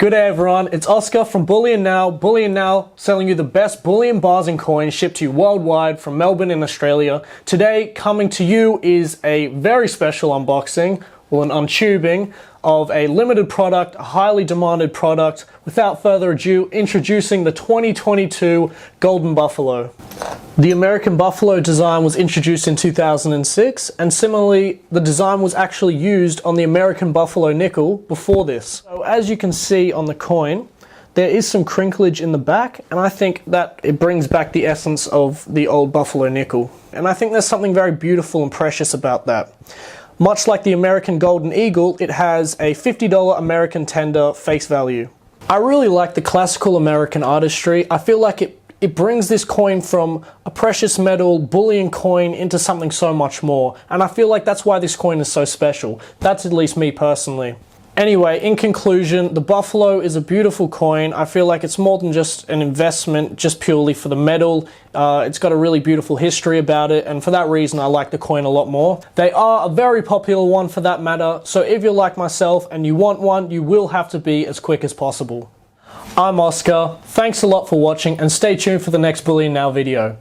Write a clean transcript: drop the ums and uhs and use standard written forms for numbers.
Good day everyone, it's Oscar from Bullion Now. Bullion Now, selling you the best bullion bars and coins shipped to you worldwide from Melbourne in Australia. Today, coming to you is a very special unboxing, or an untubing, of a limited product, a highly demanded product. Without further ado, introducing the 2022 Golden Buffalo. The American Buffalo design was introduced in 2006, and similarly, the design was actually used on the American Buffalo nickel before this. So as you can see on the coin, there is some crinklage in the back, and I think that it brings back the essence of the old Buffalo nickel. And I think there's something very beautiful and precious about that. Much like the American Golden Eagle, it has a $50 American tender face value. I really like the classical American artistry. I feel like it brings this coin from a precious metal bullion coin into something so much more. And I feel like that's why this coin is so special. That's at least me personally. Anyway, in conclusion, the Buffalo is a beautiful coin. I feel like it's more than just an investment, just purely for the metal. It's got a really beautiful history about it, and for that reason I like the coin a lot more. They are a very popular one for that matter, so if you're like myself and you want one, you will have to be as quick as possible. I'm Oscar, thanks a lot for watching, and stay tuned for the next Bullion Now video.